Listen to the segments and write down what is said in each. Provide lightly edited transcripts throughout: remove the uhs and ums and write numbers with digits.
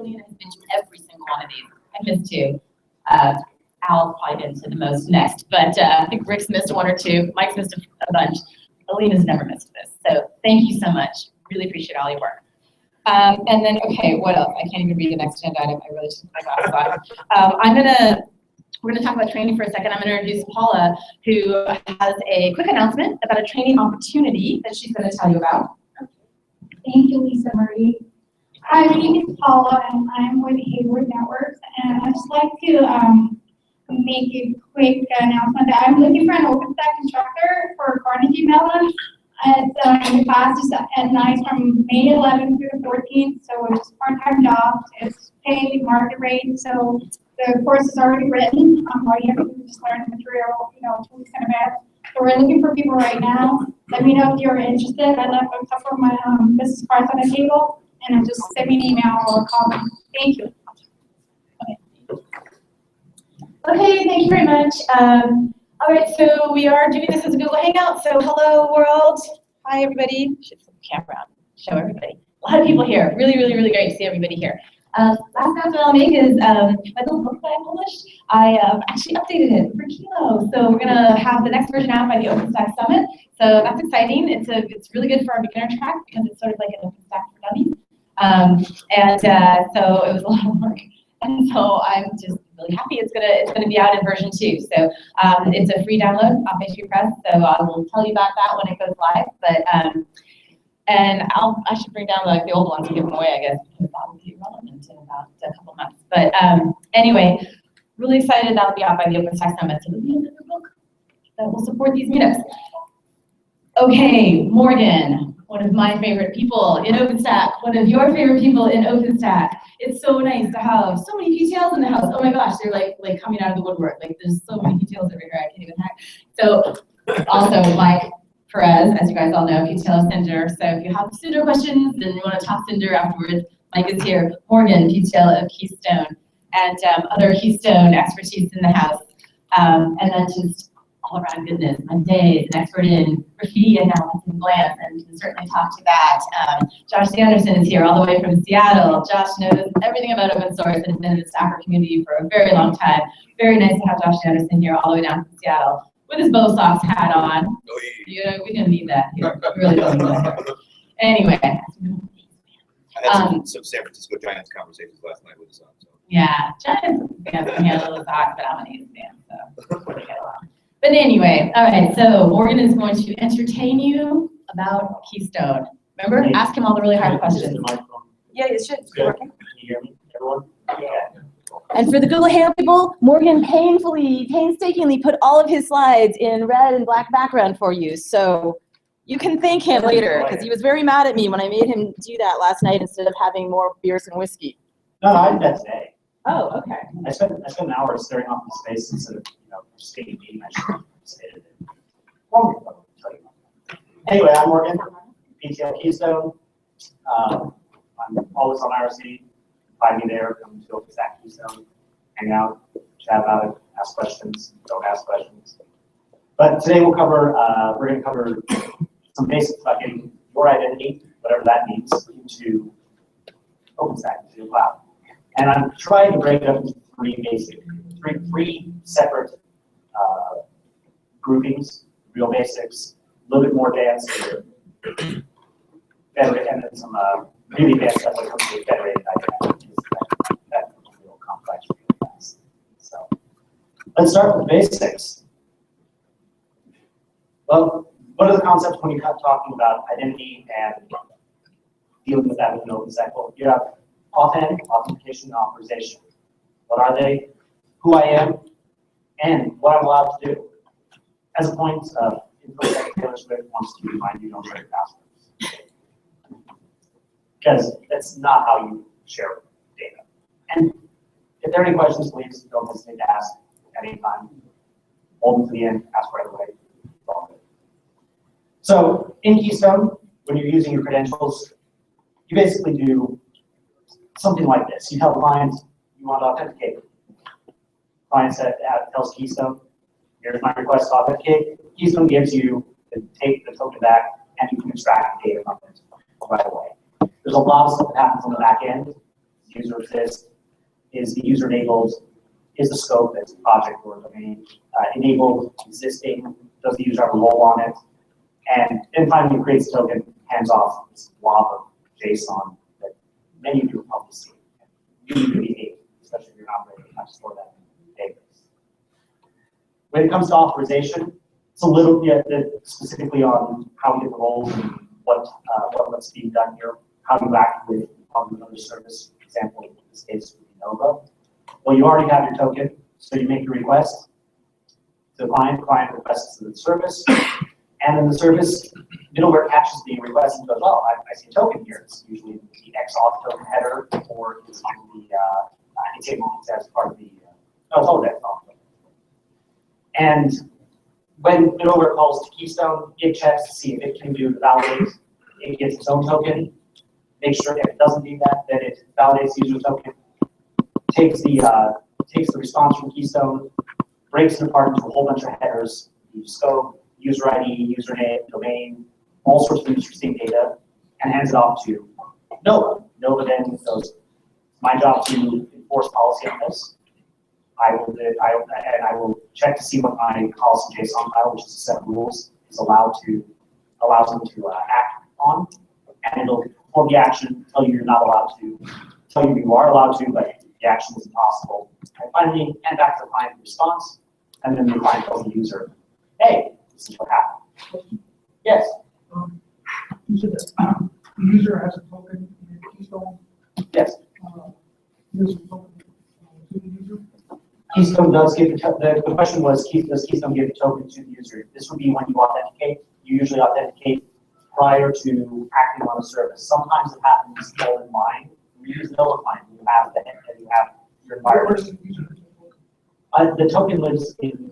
Alina has been to every single one of these. I missed 2. Al's probably been to the most next, but I think Rick's missed 1 or 2. Mike's missed a bunch. Alina's never missed this. So thank you so much. Really appreciate all your work. And then, okay, what else? I can't even read the next agenda item. I really should put my glasses on. We're gonna talk about training for a second. I'm gonna introduce Paula, who has a quick announcement about a training opportunity that she's gonna tell you about. Thank you, Lisa Marie. Hi, my name is Paula, and I'm with Hayward Networks, and I'd just like to make a quick announcement that I'm looking for an OpenStack instructor for Carnegie Mellon. The class is at night from May 11th through the 14th, so it's part-time job. It's paid market rate, so the course is already written. All you have to do is just learn the material, 2 weeks in advance. So we're looking for people right now. Let me know if you're interested. I left a couple of my business cards on the table, and just send me an email or call me. Thank you. Okay, thank you very much. All right, so we are doing this as a Google Hangout. So hello, world. Hi, everybody. Should flip the camera out. Show everybody. A lot of people here. Really, really, really great to see everybody here. Last announcement I'll make is my little book that I published. I actually updated it for Kilo. So we're gonna have the next version out by the OpenStack Summit. So that's exciting. It's really good for our beginner track because it's sort of like an OpenStack for dummies. So it was a lot of work. And so I'm just really happy it's gonna be out in version 2. So it's a free download off HP Press. So I will tell you about that when it goes live. But and I should bring down the old ones and give them away, I guess, because that will be relevant in about a couple months. But anyway, really excited that'll be out by the OpenStack Summit. So it'll be another book that will support these meetups. Okay, Morgan, one of my favorite people in OpenStack, one of your favorite people in OpenStack. It's so nice to have so many PTLs in the house. Oh my gosh, they're like coming out of the woodwork. Like there's so many PTLs over here, I can't even hack. So also Mike Perez, as you guys all know, PTL Cinder. So if you have Cinder questions and you want to talk Cinder afterwards, Mike is here. Morgan, PTL of Keystone, and other Keystone expertise in the house. And then just all around goodness. I'm Dave, an expert in graffiti analysis and glance, and you can certainly talk to that. Josh Sanderson is here all the way from Seattle. Josh knows everything about open source and has been in the Stacker community for a very long time. Very nice to have Josh Sanderson here all the way down from Seattle with his Bow Sox hat on. Oh, yeah. We didn't need that here. We really don't need that here. Anyway. I had some San Francisco Giants conversations last night with his son. So. Yeah, Giants fans can handle the Sox, but I'm an A's fan, so we get along. But anyway, all right, so Morgan is going to entertain you about Keystone. Remember, ask him all the really hard questions. Yeah, it should be working. Can you hear me, everyone? Yeah. And for the Google Hangout people, Morgan painstakingly put all of his slides in red and black background for you. So you can thank him later, because he was very mad at me when I made him do that last night instead of having more beers and whiskey. No, I did that today. Oh, okay. I spent an hour staring off into space instead of just getting meeting. I should have stated it. Well, I'll tell you. Anyway, I'm Morgan, PTL Keystone. I'm always on IRC. Find me there. Come to OpenStack Keystone. Hang out, chat about it, ask questions. Don't ask questions. But today we're going to cover some basics about getting your identity, whatever that means, into OpenStack, into the cloud. And I'm trying to break it up into three separate groupings, real basics, a little bit more advanced, and then some really advanced stuff when it comes to federated identity. That's real complex, real fast. So let's start with the basics. Well, what are the concepts when you're talking about identity and dealing with that with an OpenStack? Well, you have authentication, and authorization. What are they? Who I am, and what I'm allowed to do. As a point of InfoSec Taylor Swift wants to remind you don't share your passwords. Because that's not how you share data. And if there are any questions, please don't hesitate to ask at any time. Hold them to the end, ask right away. So in Keystone, when you're using your credentials, you basically do something like this. You tell clients you want to authenticate. Client tells Keystone, here's my request to authenticate. Keystone gives you take the token back, and you can extract the data from it right away. There's a lot of stuff that happens on the back end. user exists? Is the user enabled? Is the scope as a project or domain enabled, existing? Does the user have a role on it? And then finally, it creates a token, hands off this blob of JSON that many of you have probably seen. You need to behave, especially if you're not ready to have to store that in the database. When it comes to authorization, it's a little bit specifically on how we get the roles and what's being done here, how you act with another service. For example, in this case, would be Nova. Well, you already have your token, so you make your request to the client requests to the service, and then the service middleware catches the request and goes, oh, I see a token here. It's usually the XAuth token header, or it's in the, it's as part of the, no, it's all the XAuth token. And when middleware calls to Keystone, it checks to see if it can do the validate. It gets its own token, makes sure if it doesn't need that, then it validates the user token, takes the response from Keystone, breaks it apart into a whole bunch of headers, the scope, user ID, username, domain, all sorts of interesting data, and hands it off to Nova. Nova then goes, my job to enforce policy on this. I will check to see what my policy JSON file, which is a set of rules, allows them to act on, and it'll perform the action, tell you you're not allowed to, tell you you are allowed to, but the action is impossible. And finally, hand back to the client response, and then the client tells the user, hey, this is what happened. Yes? You said that the user has a token in Keystone. Yes. Gives a token to the user. Keystone does give the question was, does Keystone give a token to the user? This would be when you authenticate. You usually authenticate prior to acting on a service. Sometimes it happens all in line. You use Nova client. You have your environment. The token lives in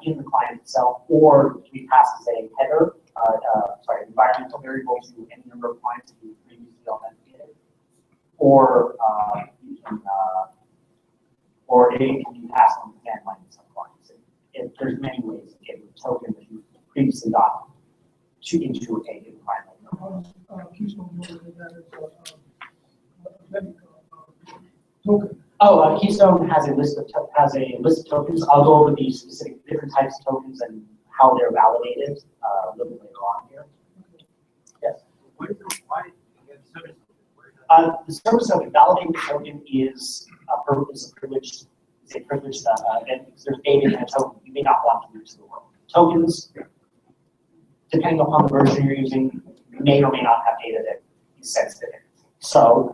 the client itself, or can be passed as a header, environmental variable to any number of clients that you previously authenticated, or it can be passed on the command line to some clients. There's many ways of getting a token that you previously got into a environment. Keystone that is token. Oh, Keystone has a list of tokens. I'll go over the specific different types of tokens and how they're validated a little bit later on here. Yes. The service token, validating the token is a privileged event because there's data in a token you may not want to use to the world. Tokens, depending upon the version you're using, may or may not have data that is sensitive. So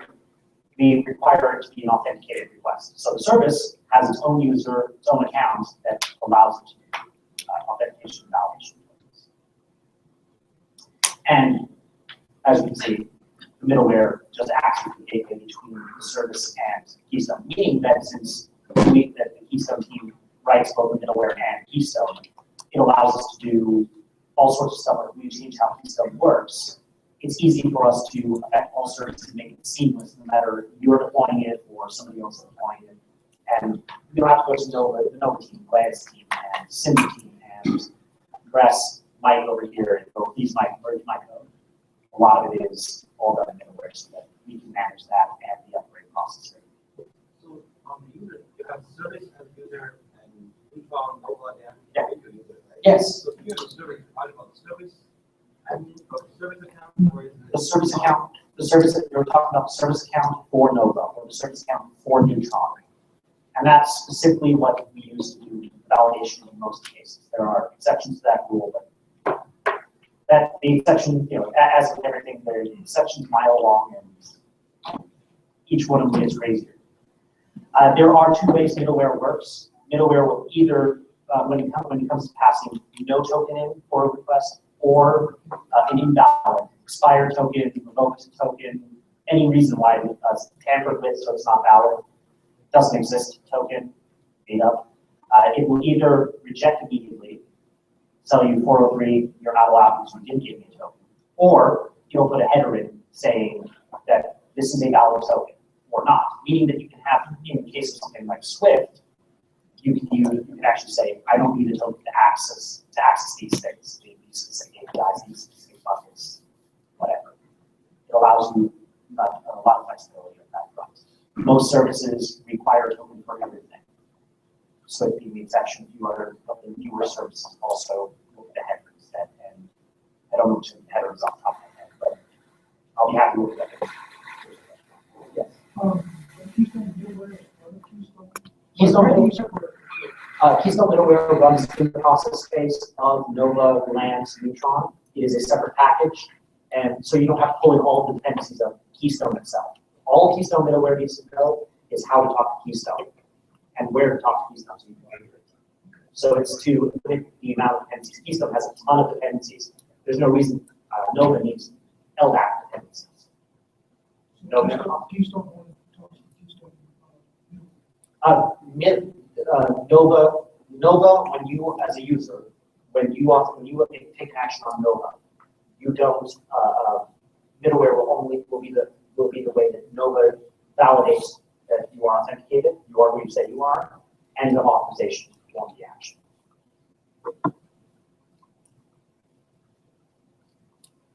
we require it to be an authenticated request. So the service has its own user, its own account that allows it to do authentication and validation. And as you can see, the middleware just acts as the gateway between the service and Keystone, meaning that since the Keystone team writes both the middleware and Keystone, it allows us to do all sorts of stuff like we change how Keystone works. It's easy for us to affect all services and make it seamless, no matter if you're deploying it or somebody else is deploying it. And you don't have to go to the Nova team, Lance team, and Cindy team, and press Mike over here and go, please Mike, where's my code? A lot of it is all done in middleware so that we can manage that and the upgrade process. So on the user, you have service as user and we found Nova and Yeah. user, right? Yes. So here the service, what about the service? And the service account, or is it? The service account, you're talking about the service account for Nova or the service account for Neutron. And that's specifically what we use to do validation in most cases. There are exceptions to that rule, but the exception, as with everything, there's exceptions mile long and each one of them gets crazier. There are two ways middleware works. Middleware will either, when it comes to passing no token in for a request, or an invalid, expired token, revoked token, any reason why it's tampered with so it's not valid, doesn't exist token, made up. It will either reject immediately, tell you 403, you're not allowed because you didn't give me a token, or you'll put a header in saying that this is a valid token or not, meaning that you can have, in the case of something like Swift, you can actually say, I don't need a token to access these things. These specific APIs, these specific buckets, whatever. It allows you a lot of flexibility in that front. Most services require a token for everything. So being the exception, a few other of the newer services also look at the header instead. And I don't know which headers off the top of my head, but I'll be happy to look at it. Yes. Keystone middleware runs in the process space of Nova, Lance, Neutron. It is a separate package, and so you don't have to pull in all the dependencies of Keystone itself. All Keystone middleware needs to know is how to talk to Keystone and where to talk to Keystone. So it's to limit the amount of dependencies. Keystone has a ton of dependencies. There's no reason Nova needs LDAP dependencies. Nova. Nova, when you as a user, when you take action on Nova, you don't middleware will be the way that Nova validates that you are authenticated, you are who you say you are, and the authorization to perform the action.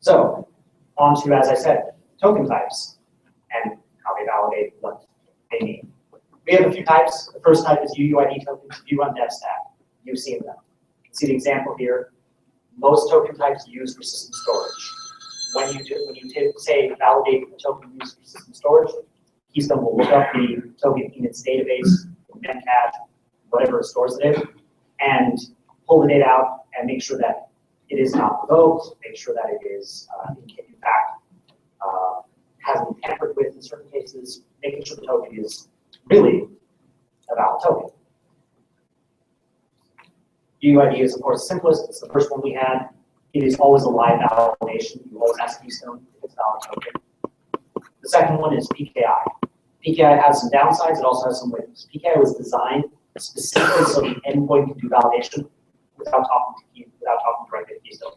So, on to, as I said, token types and how they validate what they mean. We have a few types. The first type is UUID tokens. If you run DevStack, you've seen them. You can see the example here. Most token types use persistent storage. When you say validate the token used for persistent storage, Keystone will look up the token in its database, Memcache, whatever it stores it in, and pull the data out and make sure that it is not revoked, make sure that it is, in fact, hasn't been tampered with in certain cases, making sure the token is really a valid token. UUID is, of course, the simplest. It's the first one we had. It is always a live validation. You always ask Keystone if it's a valid token. The second one is PKI. PKI has some downsides. It also has some wins. PKI was designed specifically so the endpoint can do validation without talking directly to Keystone.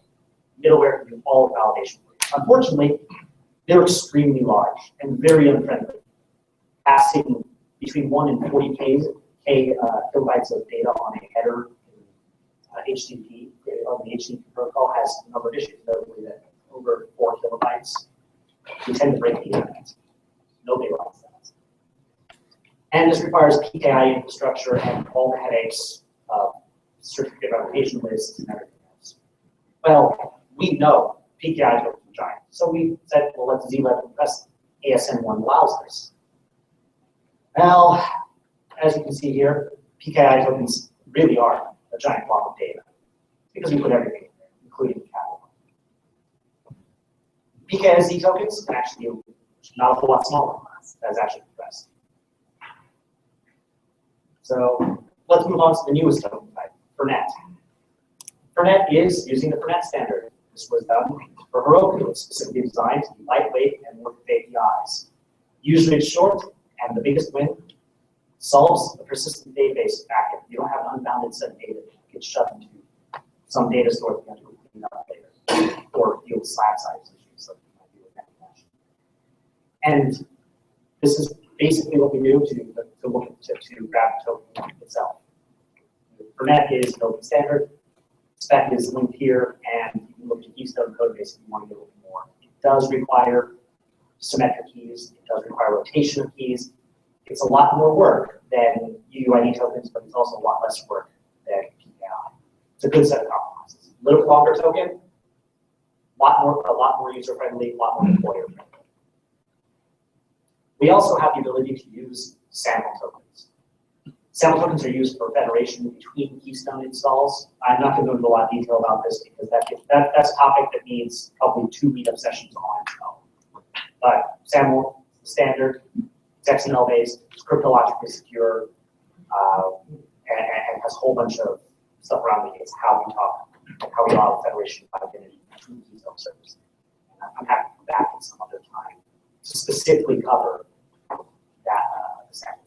Middleware can do all the validation. Unfortunately, they're extremely large and very unfriendly, passing between 1 and 40 kilobytes of data on a header in HTTP on the HTTP protocol has a number of issues. Notably that over 4 kilobytes, we tend to break the internet. Nobody wants that. And this requires PKI infrastructure and all the headaches of certificate replication lists and everything else. Well, we know PKI tokens are giant. So we said, well, let's Z-level press ASN1 allows this. Well, as you can see here, PKI tokens really are a giant block of data because we put everything in there, including the catalog. PKI-Z tokens can actually be not a whole lot smaller. That's actually compressed. So let's move on to the newest token type, Fernet. Fernet is using the Fernet standard. This was done for Heroku. It's specifically designed to be lightweight and work with APIs. Usually it's short, and the biggest win solves a persistent database backup. You don't have an unbounded set of data that gets shoved into some data store that you have to clean up later, or deal with slab size issues like you might deal with Memcache. And this is basically what we do to grab the token itself. Fernet is an open standard. Spec is linked here, and you can look to Keystone codebase if you want to get a little more. It does require symmetric keys. It does require rotation of keys. It's a lot more work than UUID tokens, but it's also a lot less work than PKI. It's a good set of compromises. A little longer token, a lot more user-friendly, a lot more employer-friendly. We also have the ability to use SAML tokens. SAML tokens are used for federation between Keystone installs. I'm not going to go into a lot of detail about this because that's a topic that needs probably 2 meetup sessions on its own. But SAML is standard, it's XML based, it's cryptologically secure, and has a whole bunch of stuff around it. It's how we allow federation by identity between Keystone servers. And I'm happy to come back at some other time to specifically cover that the SAML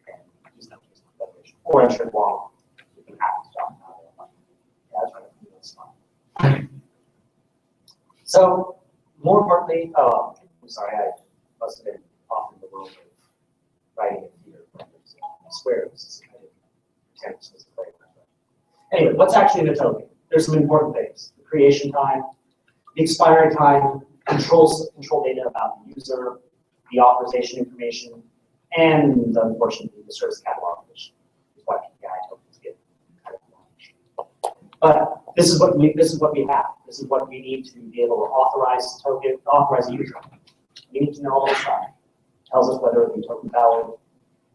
and Keystone federation. Or I'm sure long, you can have to talk about it. Yeah, that's right. That's fine. So, more importantly, I'm sorry, I must have been off in the world of writing it here. I swear it was anyway, what's actually in the token? There's some important things. The creation time, the expiry time, control data about the user, the authorization information, And unfortunately, the service catalog, which is why PKI tokens get kind of launched. But this is what we have. This is what we need to be able to authorize a user. We need to know all this stuff. It tells us whether the token valid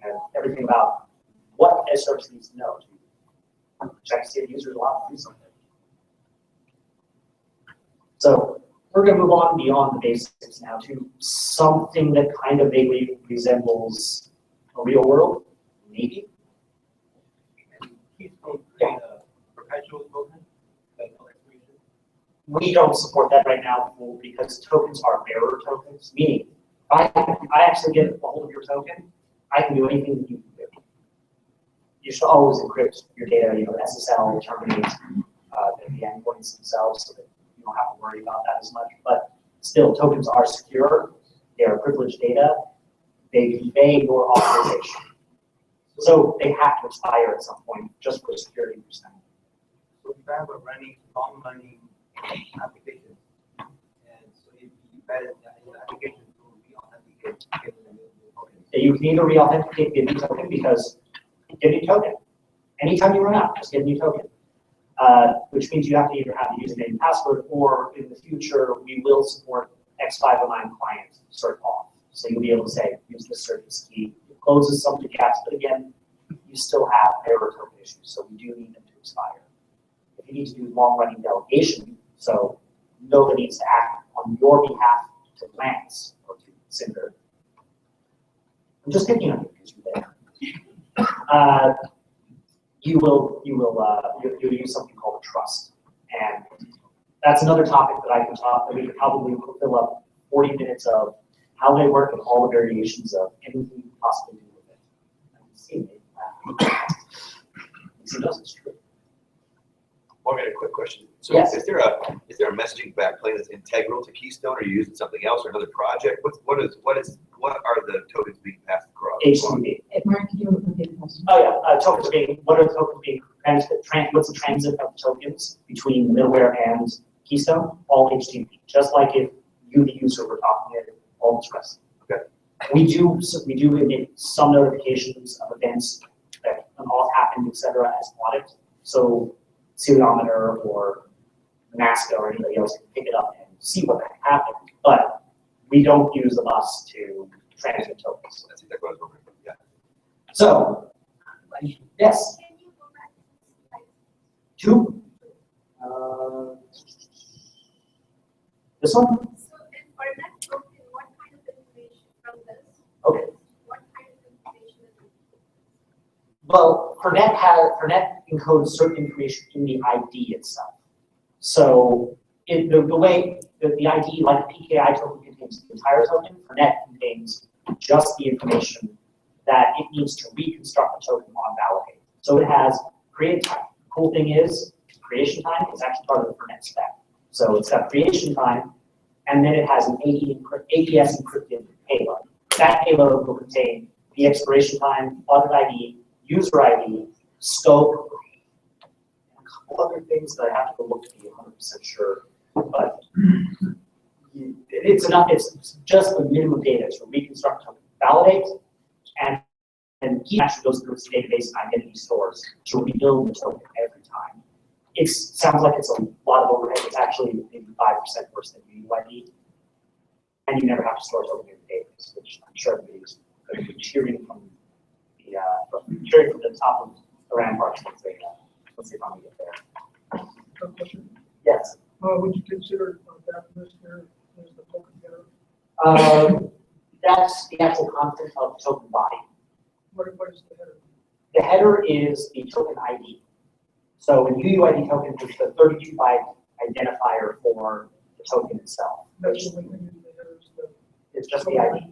and everything about what a service needs to know to check to see if the user is allowed to do something. So we're going to move on beyond the basics now to something that kind of vaguely resembles a real world, maybe. Keystone create a perpetual token, like no expiration. We don't support that right now because tokens are bearer tokens, meaning I actually get a hold of your token, I can do anything that you can do. You should always encrypt your data, SSL terminate the endpoints themselves so that you don't have to worry about that as much. But still, tokens are secure. They are privileged data. They convey your authorization. So they have to expire at some point just for security percent. So if I have a long-running application, and so if you added the application to re-authenticate, get the new token. You can either re-authenticate, get a new token because get a new token. Anytime you run out, just get a new token. Which means you have to either have the username and password, or in the future, we will support X509 client cert off. So you'll be able to say, use this service key. It closes some of the gaps, but again, you still have error token issues, so we do need them to expire. If you need to do long-running delegation, so nobody needs to act on your behalf to Lance or to Cinder. I'm just picking on you because you're there. You'll use something called a trust, and that's another topic that I can talk. That we could probably fill up 40 minutes of how they work and all the variations of anything you can possibly do with it. I can see it. He knows it's true. Well, I got a quick question. So Yes. is there a messaging backplane that's integral to Keystone, or are you using something else or another project? What are the tokens being passed across? HTTP. Mark, can you repeat the question? Oh yeah, tokens are being. What are the tokens being what's the transit of the tokens between the middleware and Keystone? All HTTP. Just like if you, the user, were talking it, all express. Okay. We do emit some notifications of events that an auth happened, etc. as audit. So Celiometer or Nasca or anybody else can pick it up and see what happened. But we don't use the bus to transmit tokens. That's exactly what I was wondering. Yeah. So, yes. Can you go back to the slide? Two. This one? So then for that token, what kind of information from this? Okay. What kind of information is it? Well, Fernet encodes certain information in the ID itself. So the way that the ID, like the PKI token, contains the entire token, Fernet contains just the information that it needs to reconstruct the token on validate. So it has create time. The cool thing is, creation time is actually part of the Fernet spec. So it's got creation time, and then it has an AES encrypted payload. That payload will contain the expiration time, audit ID, user ID, scope, and a couple other things that I have to go look to be 100% sure. But it's enough. It's just the minimum data to reconstruct, validate, and he actually goes through its database and identity stores to rebuild the token every time. It sounds like it's a lot of overhead. It's actually maybe 5% worse than UUID. And you never have to store a token in the database, which I'm sure everybody's going to be cheering from the top of the ramparts once they finally get there. Yes. Would you consider that list here as the token header? That's the actual content of the token body. What is the header? The header is the token ID. So in UUID token, it's the 32-byte identifier for the token itself. That's the only thing in the header is the. It's just the ID.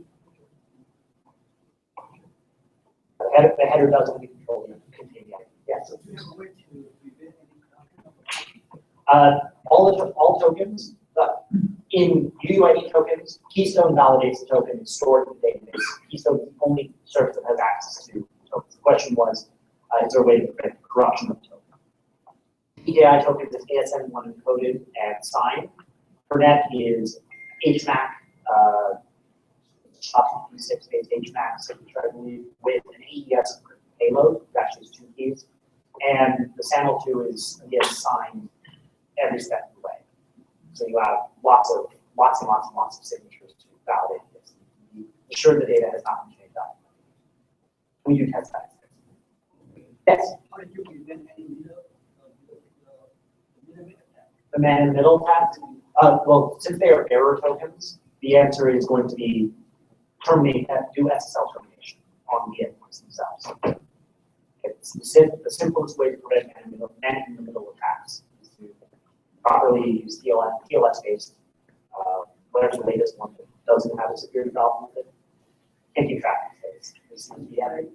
The header doesn't contain the ID. Yes. All tokens, in UUID tokens, Keystone validates the token and stored in the database. Keystone is the only service that has access to tokens. The question was, is there a way to prevent corruption of the token? PKI token is ASN1 encoded and signed. Fernet is HMAC SHA-256 HMAX signature, I believe, with an AES payload, that actually is 2 keys. And the SAML2 is, again, signed every step of the way. So you have lots and lots of signatures to validate this. You ensure the data has not been changed out. We do test that. Yes? The man in the middle attack? Well, since they are error tokens, the answer is going to be terminate, do SSL termination on the endpoints themselves. It's the simplest way to prevent man in the middle attacks is to properly use TLS-based, whatever the latest one that doesn't have a security problem with it. Can't keep track of things. This seems to be added.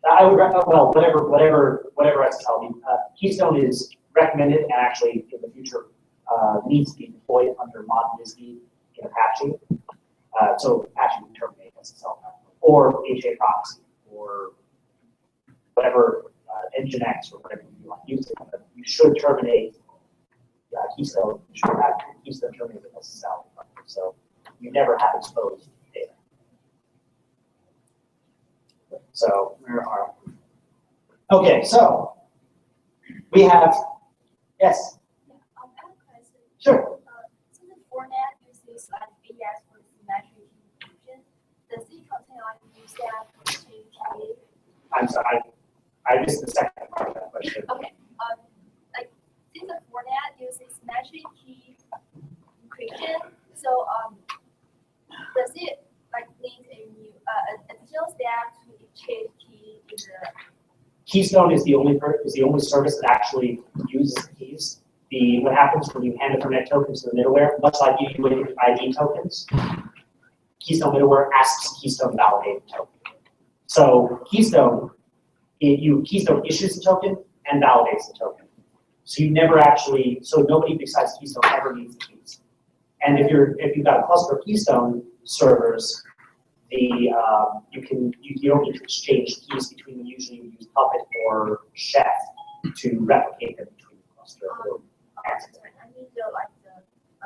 I would recommend, well, whatever SSL. Keystone is recommended and actually in the future needs to be deployed under mod NISB in Apache. So Apache can terminate SSL or HA proxy or whatever Nginx or whatever you want to use it. But you should terminate Keystone. You should have Keystone terminate with SSL. So you never have exposed data. So where are we? Okay, so we have, yes? Yeah, I have a question. Sure. So the format uses like AES for symmetric encryption. Does it contain like USAP or JK? I'm sorry, I missed the second part of that question. Okay. Like since the format uses symmetric key encryption, so does it like need a new additional step to exchange key in the Keystone is the only service that actually uses the keys. What happens when you hand the Ethernet tokens to the middleware, much like you do with ID tokens, Keystone middleware asks Keystone validate the token. So Keystone issues the token and validates the token. So you never actually, so nobody besides Keystone ever needs the keys. And if you've got a cluster of Keystone servers, you don't need to exchange keys between them. Usually you use Puppet or Chef to replicate them between the cluster. I mean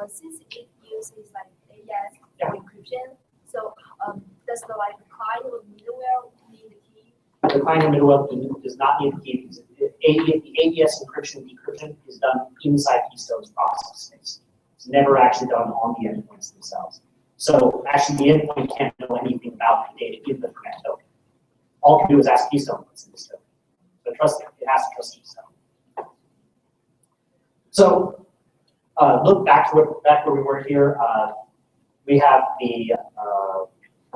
since it uses like AES for encryption, so does the like client or middleware need the key? The client or middleware does not need the key because the AES encryption decryption is done inside Keystone's process space. It's never actually done on the endpoints themselves. So actually the endpoint can't know anything about the data in the Ethernet token. All it can do is ask Keystone what's in this token. So it has to trust Keystone. So look back where we were here. We have the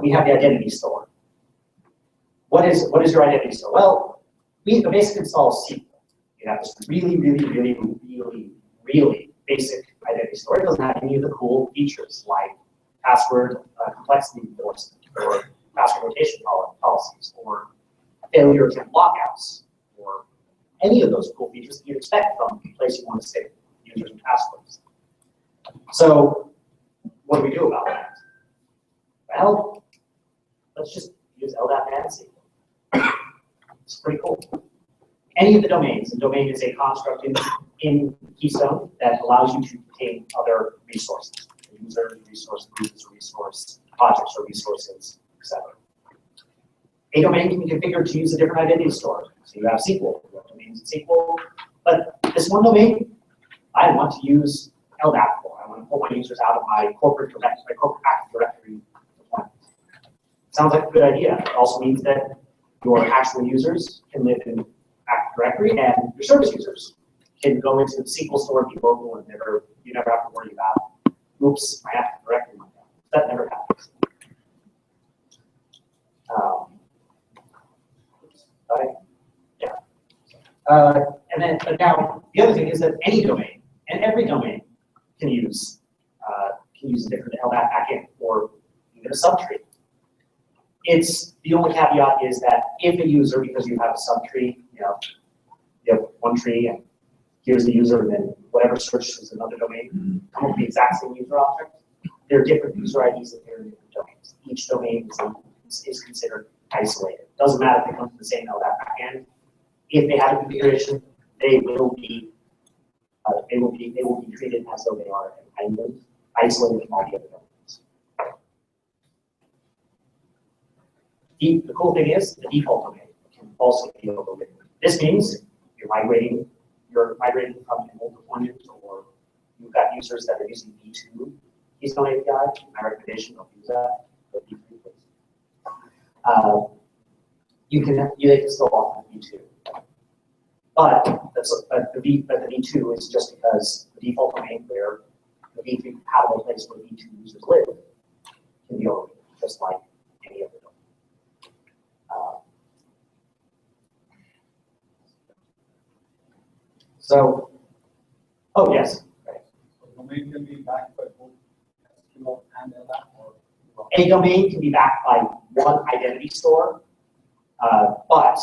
identity store. What is your identity store? Well, the basic install is SQL. You have this really basic identity store. It doesn't have any of the cool features like password complexity enforcement or password rotation policies or failure attempt lockouts or any of those cool features that you'd expect from the place you want to save users and passwords. So what do we do about that? Well, let's just use LDAP and SQL. It's pretty cool. Any of the domains, and domain is a construct in Keystone that allows you to contain other resources. User resource, users resource, projects or resources, etc. A domain can be configured to use a different identity store. So you have SQL, you have domains in SQL, but this one domain, I want to use LDAP for. I want to pull my users out of my corporate Active Directory deployment. Sounds like a good idea. It also means that your actual users can live in Active Directory and your service users can go into the SQL store, be local, and you never have to worry about, oops, my Active Directory went down. That never happens. And then, but now the other thing is that any domain and every domain can use a different LDAP backend or even a subtree. It's the only caveat is that if a user, because you have a subtree, you have one tree and here's the user, and then whatever searches another domain, come up with the exact same user object. There are different user IDs that are in different domains. Each domain is considered isolated. Doesn't matter if they come from the same LDAP backend. If they have a configuration, they will be treated as though they are an island isolated from all the other domains. The cool thing is the default domain can also be overridden. This means you're migrating from an old deployment, or you've got users that are using V2 Keystone API. My recommendation, don't use that. But V3, please. They can still offer V2. But the V2 is just because the default domain where the V3 compatible place where V2 users live can be overridden, just like any other domain. So, oh yes. Right. The domain can be backed by both SQL and LDAP, or A domain can be backed by one identity store, but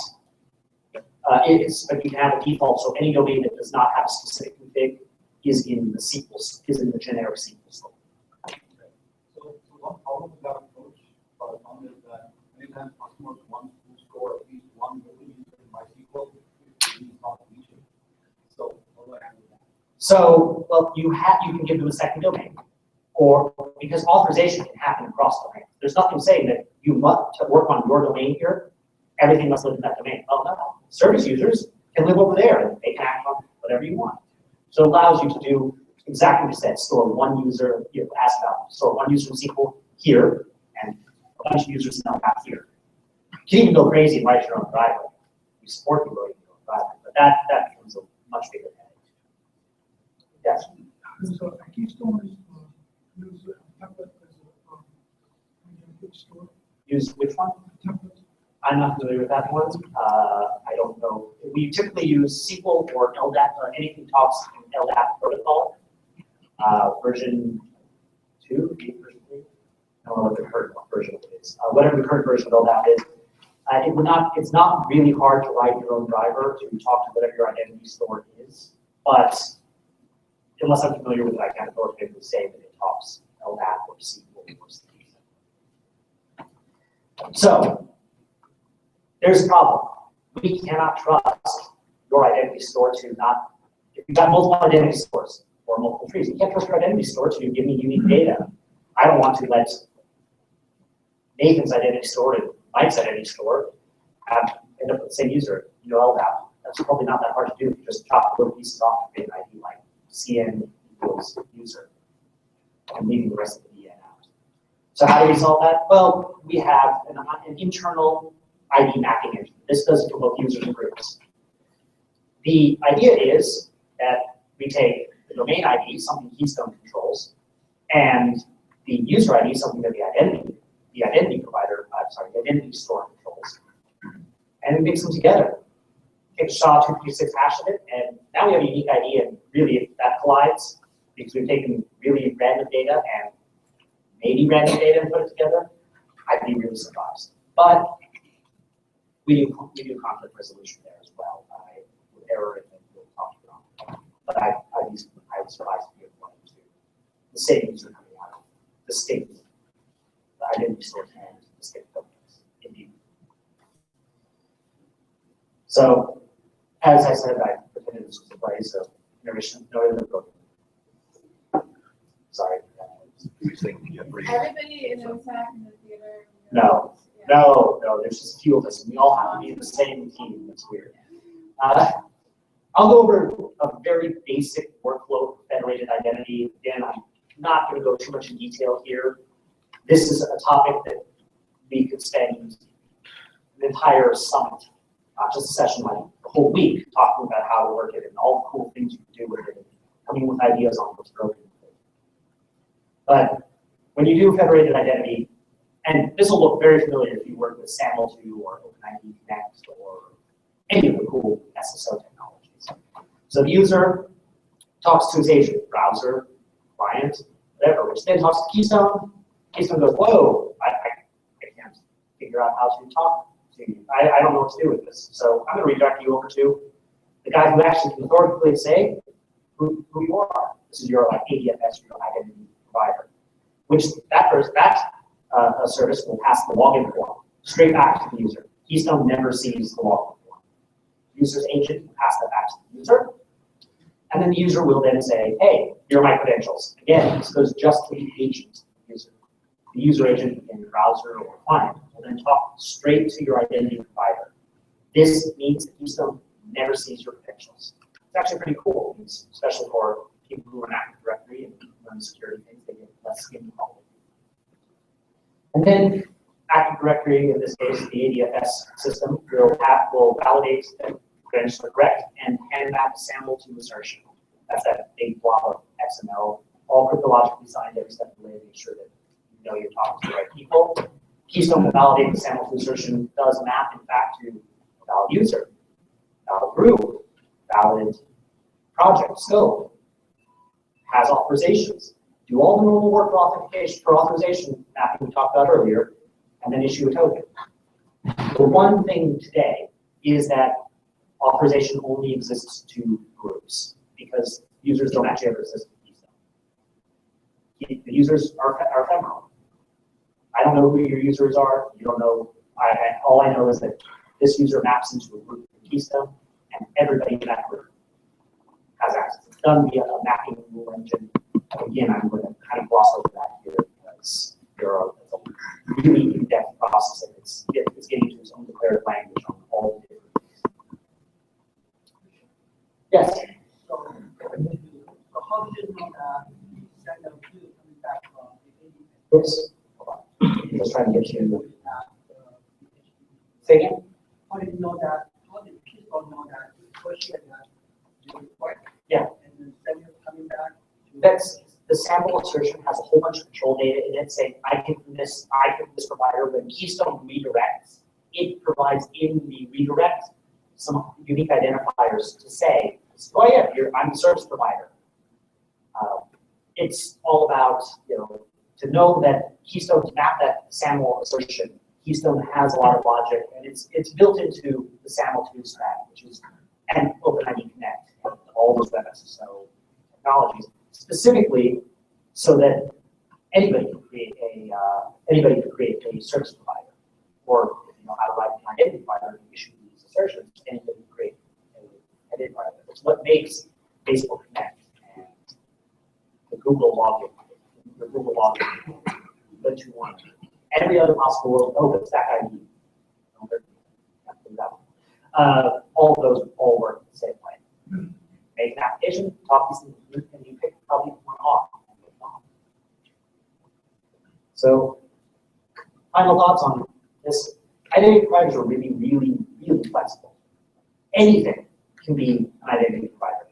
you can have a default. So any domain that does not have a specific config is in the generic SQL store. so what problem with that approach? But I found is that many times customers want to store at least one user in MySQL if it's not reaching. So how do I handle that? So, well, you can give them a second domain, or because authorization can happen across domains. There's nothing saying that you must work on your domain here. Everything must live in that domain. Oh no, service users can live over there and they can act on whatever you want. So it allows you to do exactly what you said: store one user, store one user in SQL here, and a bunch of users in LDAP here. You can even go crazy and write your own driver. You support the loading your own driver, but that becomes a much bigger headache. Yes. So Keystone is use a template as a store. Use which one? Template. I'm not familiar with that one. I don't know. We typically use SQL or LDAP, or anything talks in LDAP protocol. Version 2, version 3. I don't know what the current version of it is. Whatever the current version of LDAP is, it's not really hard to write your own driver to talk to whatever your identity store is. But unless I'm familiar with it, I can't authoritatively say that it talks LDAP or SQL or something. So, there's a problem. We cannot trust your identity store to not, if you've got multiple identity stores or multiple trees, you can't trust your identity store to give me unique data. I don't want to let Nathan's identity store and Mike's identity store end up with the same user, LDAP. That's probably not that hard to do. You just chop little pieces off to create an ID like CN equals user and leaving the rest of the DN out. So how do we solve that? Well, we have an internal ID mapping engine. This does it for both users and groups. The idea is that we take the domain ID, something Keystone controls, and the user ID, something that the identity store controls, and we mix them together. Take the SHA-256 hash of it, and now we have a unique ID, and really if that collides, because we've taken really random data and maybe random data and put it together, I'd be really surprised. But we do conflict resolution there as well. With error, and we'll talk about. But I was surprised to be able to the same user coming out of the state, the identity store and the state tokens. Indeed. So, as I said, I pretended this was a play, so no other book. Sorry. Everybody in OpenStack in the theater. No. No, there's just a few of us, and we all have to be in the same team. That's weird. I'll go over a very basic workflow of federated identity. Again, I'm not going to go too much in detail here. This is a topic that we could spend an entire summit, not just a session, like a whole week, talking about how to work it and all the cool things you can do with it, and coming with ideas on what's broken. But when you do federated identity, and this will look very familiar if you work with SAML2 or OpenID Connect or any of the cool SSO technologies. So the user talks to his agent, browser, client, whatever, which then talks to Keystone. Keystone goes, whoa, I can't figure out how to talk to you. I don't know what to do with this. So I'm going to redirect you over to the guy who actually can authoritatively say who you are. This is your ADFS, your identity provider, which a service will pass the login form straight back to the user. Keystone never sees the login form. User's agent will pass that back to the user. And then the user will then say, hey, here are my credentials. Again, this goes just to the agent user. The user agent in your browser or client will then talk straight to your identity provider. This means that Keystone never sees your credentials. It's actually pretty cool, especially for people who are in Active Directory and learn security things, they get less skin in the game. And then Active Directory, in this case, the ADFS system, will validate that credentials are correct and hand back a sample to assertion. That's that big blob of XML, all cryptologically signed every step of the way to make sure that you know you're talking to the right people. Keystone will validate the sample to assertion does map, in fact, to a valid user, valid group, valid project scope, has authorizations, do all the normal work for authentication, for authorization mapping we talked about earlier, and then issue a token. The one thing today is that authorization only exists to groups because users don't actually ever exist in Keystone. The users are ephemeral. I don't know who your users are. You don't know. All I know is that this user maps into a group in Keystone, and everybody in that group has access. It's done via a mapping rule engine. Again, I'm going to kind of gloss over that here because it's a really in-depth process, and it's getting to its own declared language on all the different things. Yes? So how did you know that send them to coming back from the Oops. Hold on. Just trying to get you. Say again? How did you know that? How did people know that? First, that you required. Yeah. And then send them coming back. That's the sample assertion has a whole bunch of control data in it saying I give this provider. When Keystone redirects, it provides in the redirect some unique identifiers to say, oh yeah, I'm the service provider. It's all about, to know that Keystone to map that SAML assertion. Keystone has a lot of logic, and it's built into the SAML2 stack, which is and OpenID Connect, and all those WebSSO technologies, specifically so that anybody can create a service provider, or how to write an identity provider and issue these assertions. Anybody can create an identity provider. It's what makes Facebook Connect and the Google login, the 2-1. Every other possible world, OpenStack ID. All of those all work the same way. Make an application, talk these things, and you pick probably one off. So, final thoughts on this. Identity providers are really, really, really flexible. Anything can be an identity provider.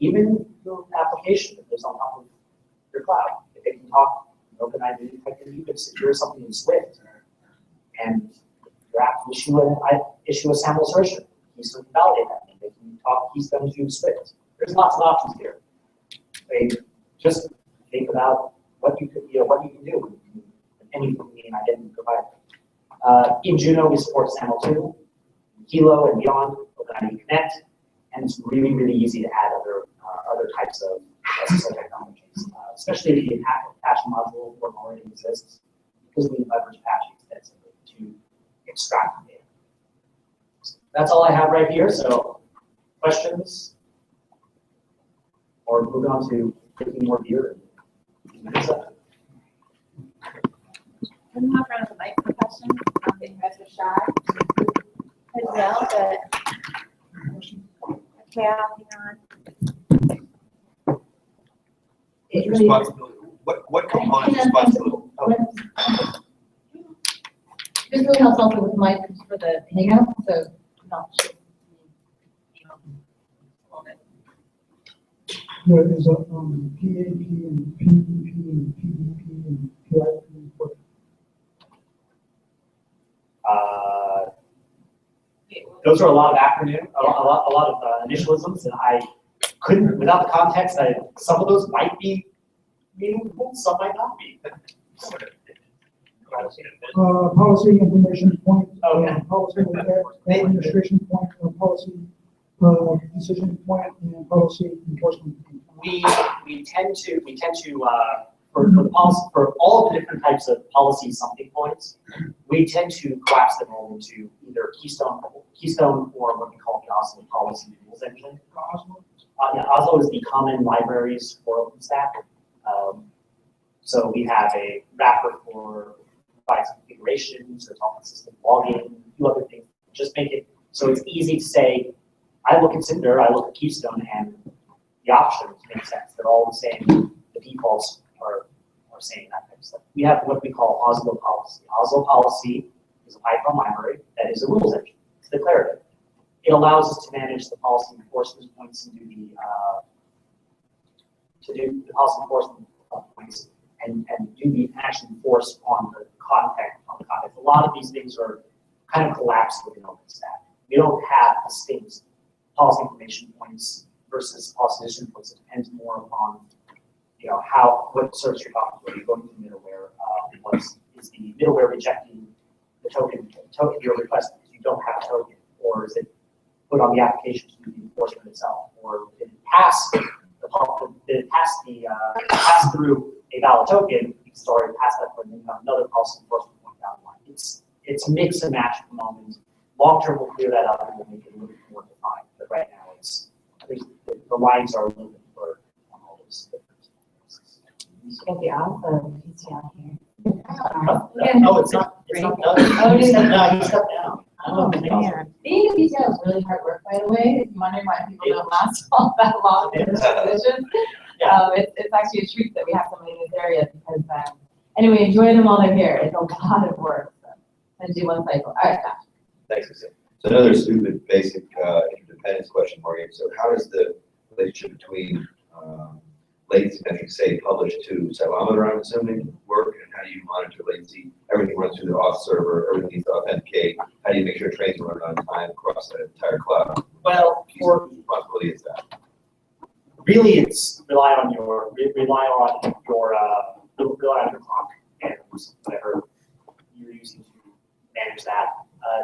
Even your application that lives on top of your cloud. If it can talk OpenID, you could secure something in Swift, and your app will issue a sample assertion. Keystone can validate that. They can talk Keystone to Swift. There's lots of options here. They just think about what you can do with anything in an identity provider. In Juno, we support SAML2, Kilo, and beyond OpenID Connect, and it's really, really easy to add other types of SSO technologies, especially if the Apache module work already exists, because we leverage Apache extensively to extract the data. That's all I have right here. So, questions, or moving on to taking more beer. I'm not around the mic for questions. I don't think you guys are shy as well, but okay, I'll hang on. Whose responsibility? What component is responsible? This really helps also with Mike for the hangout, so not sure. There is a PAP and PDP and PDP and PIP. Those are a lot of acronyms, a lot of initialisms, and I couldn't, without the context, some of those might be meaningful, some might not be. Policy information point, Okay. policy administration point, policy decision point, and policy enforcement point. We tend to for the policy, for all of the different types of policy something points, we tend to collapse them all into either Keystone or what we call the Oslo policy rules engine. Yeah, Oslo is the common libraries for OpenStack. So we have a wrapper for providing configurations, there's all system logging, a few other things. Just make it so it's easy to say, I look at Cinder, I look at Keystone, and the options make sense. They're all the same. The defaults are saying that type of stuff. We have what we call Oslo policy. Oslo policy is a Python library that is a rules engine. It's declarative. It allows us to manage the policy enforcement points and do the policy enforcement points and do the action enforce on the content. A lot of these things are kind of collapsed within OpenStack. We don't have distinct policy information points versus policy decision points. It depends more upon what service you're talking about. You're going to the middleware. Is the middleware rejecting the token you're requesting because you don't have a token, or is it put on the application to do the enforcement itself, or did it pass pass through a valid token? It's already passed that point, and then you have another policy enforcement point down the line. It's mix and match at the moment. Long term, we'll clear that up and we'll make it a little bit more defined. But right now, I think the lines are a little bit blurred on all those different things. Get the alpha PTL here. No, it's not done. Oh, He stepped down. Oh, man. Being a PTL is really hard work, by the way. If you're wondering why people don't last all that long in this position, it's actually a treat that we have somebody in this area because, anyway, enjoy them while they're here. It's a lot of work. So let's do one cycle. All right, Josh. Thanks, Lisa. So another stupid, basic interdependence question, Morgan. So how does the relationship between latency metric, say, published to Ceilometer, I'm assuming, work, and how do you monitor latency? Everything runs through the auth server, everything needs to authenticate. How do you make sure trains run on time across the entire cloud? Well, whose responsibility is that? Really, it's rely on your clock and whatever you're using to manage that.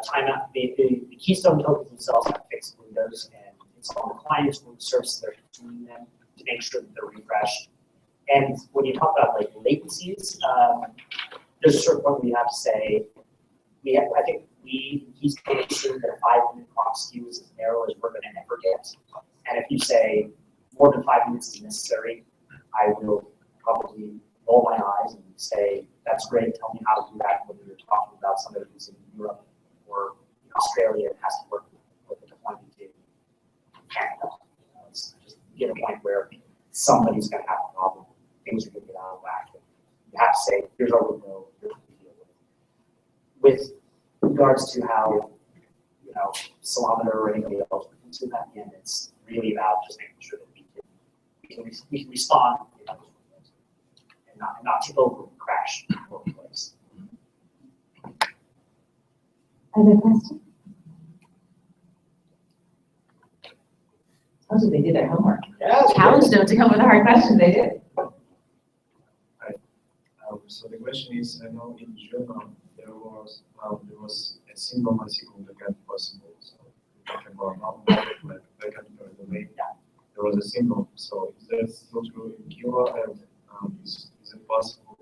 Timeout. The Keystone tokens themselves have fixed windows, and it's on the clients who services they're consuming them to make sure that they're refreshed. And when you talk about like latencies, there's a certain point where you have to say, I think Keystone assumed that a 5-minute clock skew is as narrow as we're going to ever get. And if you say more than 5 minutes is necessary, I will probably roll my eyes and say, that's great, tell me how to do that when you're talking about somebody who's in Europe or Australia and has to work with the deployment to Canada. It's just get a point where somebody's going to have a problem. Things are going to get out of whack. You have to say, here's our window, here's what we deal with. With regards to how, Ceilometer or anybody else would consume that in the end, it's really about just making sure that we can respond in those windows and not tip over and crash all over the place. Other questions? Suppose they did their homework. Yeah, Challenged them to come with the hard questions. They did. So the question is, I know in German there was a single MySQL backend possible. So talking about not like backend or domain, there was a single. So is that still true in Kiva, and is it possible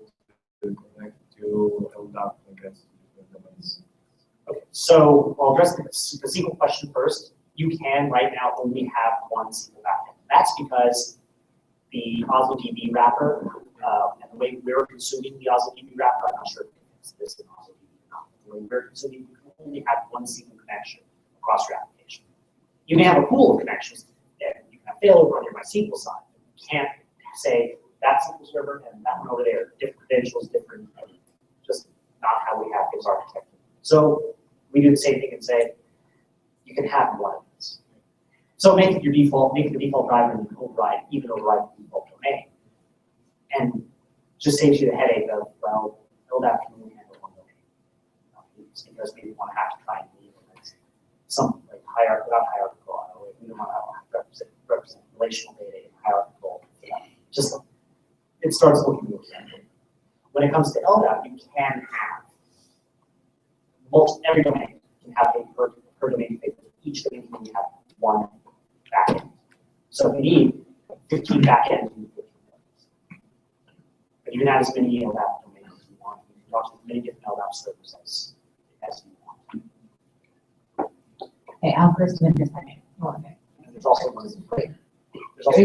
to connect to LDAP against different domains? Okay, so I'll address the SQL question first. You can right now only have one SQL backend. That's because the Oslo DB wrapper and the way we're consuming the Oslo DB wrapper, I'm not sure if it's this in Oslo DB or not. The way we're consuming, you can only have one SQL connection across your application. You may have a pool of connections and you can have failover on your MySQL side. You can't say that SQL server and that one over there, different credentials, different, just not how we have things architected. So we do the same thing and say, you can have one of these. So make it the default driver and you can override the default domain. And just saves you the headache of, well, LDAP can only handle one domain. It's because we didn't want to have to try and implement some like hierarchical, we don't want to represent relational data in hierarchical. Just it starts looking real simple. When it comes to LDAP, you can have every domain can have a per domain page. Each domain can have one backend. So if you need 15 backends, you need 15 domains. But you can have as many LDAP domains as you want. You can talk to as many different LDAP servers as you want. Okay, Al first and then your second. Oh, okay. And there's also one. Great. also.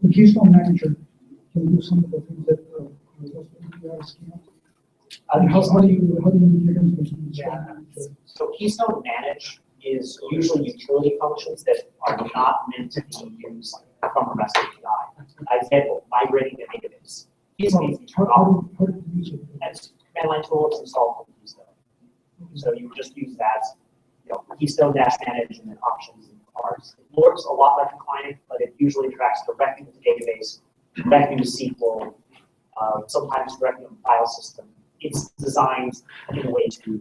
The Keystone Manager can do some of the things that you are asking. And how do you get into the Keystone Manager? So Keystone Manage is usually utility functions that are not meant to be used from a REST API. Example, migrating a database. Keystone needs to turn off. How do you use it? As command line tool, it's installed from Keystone. So you would just use that, Keystone -manage and then options and bars. It looks a lot like a client, but it usually tracks directly to the database, directly to SQL, sometimes directly on the file system. It's designed in a way to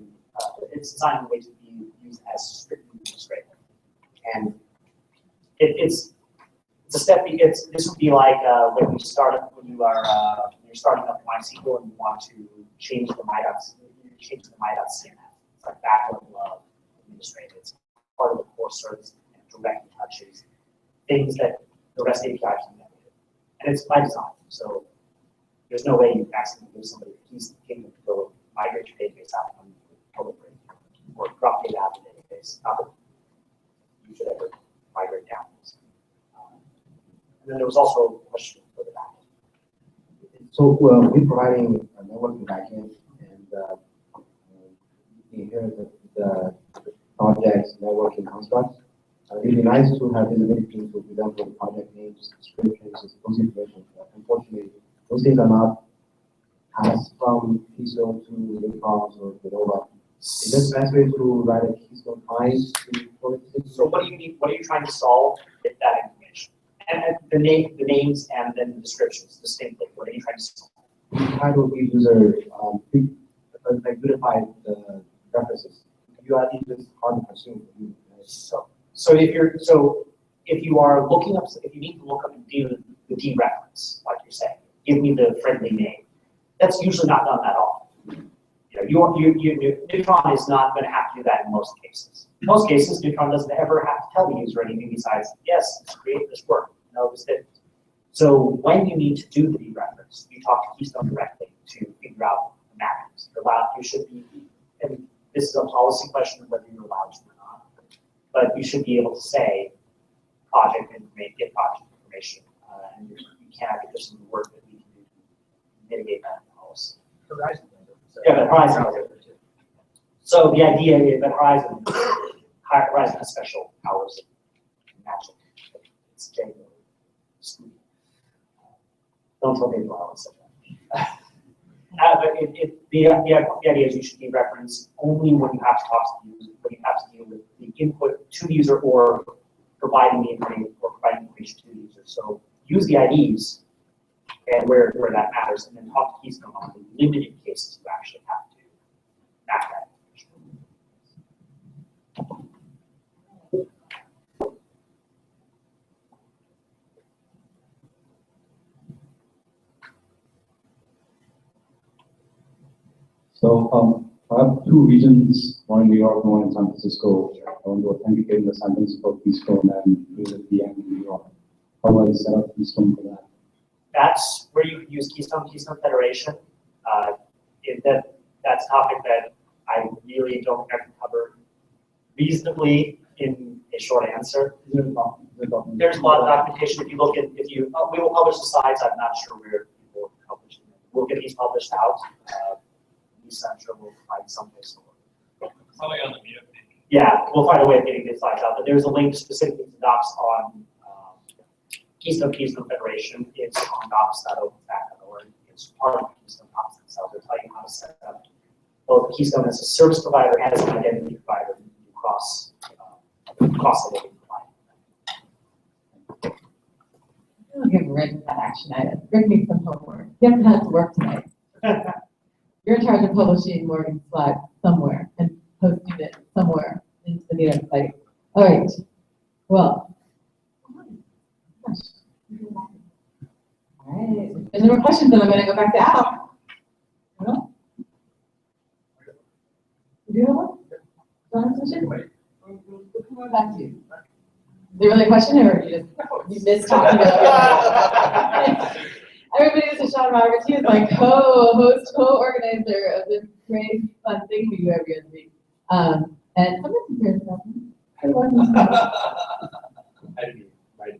be used as strictly administrative. And it's a step. This would be like when you're starting up MySQL and you want to change the my.cnf. It's like that level of administrative. It's part of the core service and directly touches things that the REST API can do. And it's by design. So there's no way you can accidentally give somebody a piece of the kingdom to go migrate your database out from public break or drop data out of the database. Not that you should ever migrate down. And then there was also a question for the back. So we're providing a networking backend, and we inherit the project's networking constructs. It'd be nice to have visibility into, for example, the project names, descriptions, those information. Unfortunately, those things are not passed from Keystone to Linux or Nova. Is this the best way to write a Keystone client to? So what do you need? What are you trying to solve with that information? And the names, and then the descriptions distinctly. What are you trying to solve? Try to give user unify the references. You are just hard to consume. So if you are looking up, if you need to look up and do the dereference, like you're saying, give me the friendly name. That's usually not done that often. Neutron is not going to have to do that in most cases. In most cases, Neutron doesn't ever have to tell the user anything besides, yes, let's create this work. No, this didn't. So when you need to do the dereference, you talk to Keystone directly to figure out the mappings. You should be, and this is a policy question of whether you're allowed to or not, but you should be able to say project information, get project information, and you can't because of the work that we can do to mitigate that policy. Horizon. Yeah, but Horizon does it too. So the idea is that Horizon has special powers of magic. It's genuine. Don't tell me how it's but the idea is you should dereference only when you have to talk to the user, when you have to deal with the input to the user or providing the information to the user. So use the IDs and where that matters, and then talk to Keystone on the limited cases you actually have to map that information. So I have two regions, one in New York, one in San Francisco. I want to authenticate in the San Francisco Keystone and use a VM in New York. How do I set up Keystone for that? That's where you use Keystone Federation. That's a topic that I really don't have to cover reasonably in a short answer. There's a lot of documentation. If you look at, we will publish the slides. I'm not sure where people will publish them. We'll get these published out. I'm sure we'll find someplace for it. Probably on the meetup page. Yeah, we'll find a way of getting these slides out. But there's a link specifically to docs on Keystone Federation. It's on docs.openstack.org. It's part of the Keystone docs themselves. They'll tell you how to set up both Keystone as a service provider and as an identity provider across the living provider. I think I've read that action item. Bring me some homework. You haven't had to work tonight. You're in charge of publishing Morgan's slide somewhere and posting it somewhere into the meetup site. All right. Well. Gosh. All right. If there's no more questions, then I'm going to go back to Al. No? You do have one? Jonathan, we'll come back to you. Is there really a question, or you missed talking about it? Everybody is a Sean Roberts. He is my co-host, co-organizer of this great fun thing we do every other week. And somebody's here, something. I didn't even write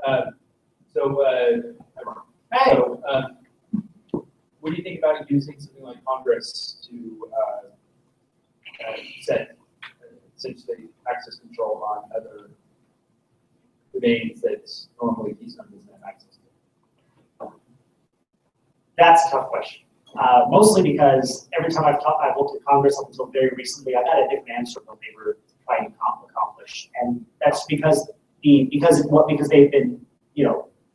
that. So, what do you think about using something like Congress to set essentially access control on other domains that normally Keystone doesn't have access to? That's a tough question. Mostly because every time I've looked at Congress up until very recently, I've had a different answer from what they were trying to accomplish, and that's because they've been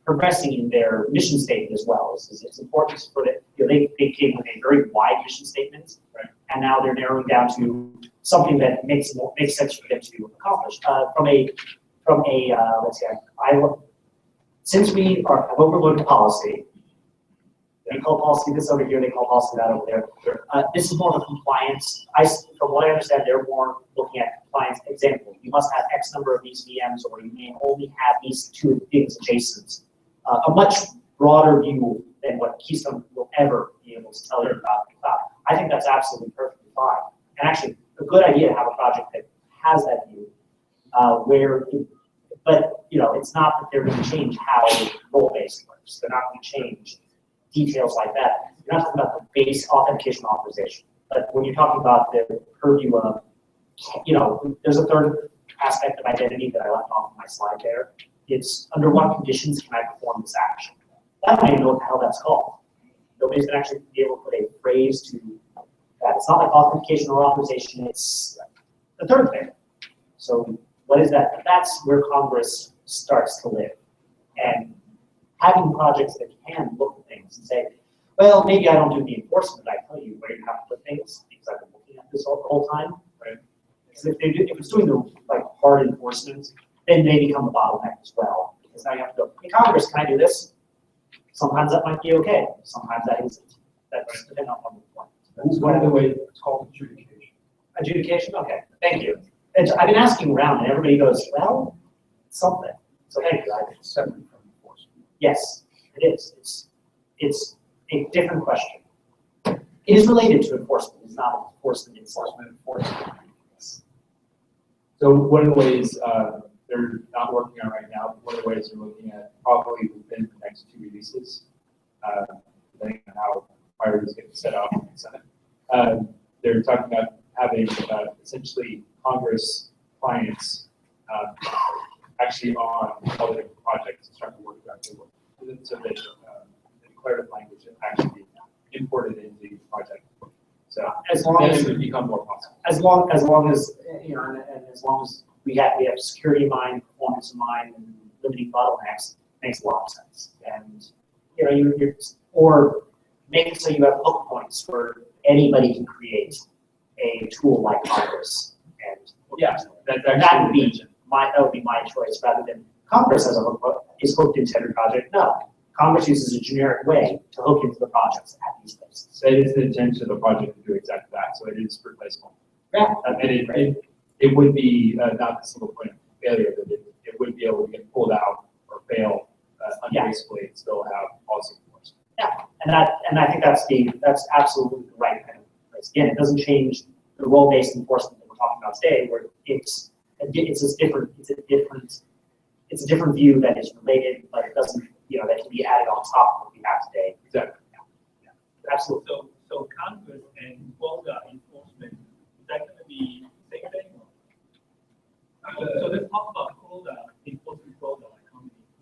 progressing in their mission statement as well. It's important for the they came with a very wide mission statement, right? And now they're narrowing down to something that makes sense for them to accomplish. Let's see, since we have overloaded policy. They call policy this over here, they call policy that over there. This is more of a compliance. From what I understand, they're more looking at compliance. Example, you must have X number of these VMs, or you may only have these two things adjacent. A much broader view than what Keystone will ever be able to tell you about the cloud. I think that's absolutely perfectly fine. And actually, a good idea to have a project that has that view, but it's not that they're going to change how role-based works. They're not going to change details like that. You're not talking about the base authentication authorization. But when you're talking about the purview of, there's a third aspect of identity that I left off in my slide there. It's under what conditions can I perform this action? I don't even know what the hell that's called. Nobody's going to actually be able to put a phrase to that. It's not like authentication or authorization, it's the third thing. So what is that? That's where Congress starts to live. And having projects that can look at things and say, well, maybe I don't do the enforcement, I tell you where you have to put things because I've been looking at this all the whole time. Right? Because if it's doing the hard enforcement, then they become a bottleneck as well. Because now you have to go, hey, Congress, can I do this? Sometimes that might be okay. Sometimes that isn't. That's depending on the point. That's one of the ways it's called adjudication. Adjudication? Okay, thank you. I've been asking around and everybody goes, well, something. So thank you. It's separate from enforcement. Yes, it is. It's a different question. It is related to enforcement. It's not enforcement itself. Yes. So one of the ways they're not working on right now, one of the ways they're looking at probably within the next 2 releases, depending on how priorities get set up in the Senate. They're talking about having essentially Congress clients actually on all the different projects and start to work directly with it so that the declarative language is actually imported into the project. So as long as it would become more possible. As long as and as long as we have security in mind, performance in mind, and limiting bottlenecks, makes a lot of sense. And or make it so you have hook points where anybody can create a tool like Congress. And yeah, that would be my choice rather than Congress as a hook is hooked into every project. No, Congress uses a generic way to hook into the projects at these places. So it is the intention of the project to do exactly that. So it is replaceable. Yeah, and it would be not the single point of failure, but it would be able to get pulled out or fail ungracefully and still have policy enforcement. Yeah, and I think that's absolutely the right kind of place. Again, it doesn't change the role-based enforcement that we're talking about today, where it's a different view that is related, but it doesn't, that can be added on top of what we have today. Exactly. Yeah. Absolutely. So Congress and quota enforcement, is that going to be the same thing? So let's talk about quota enforcement quota.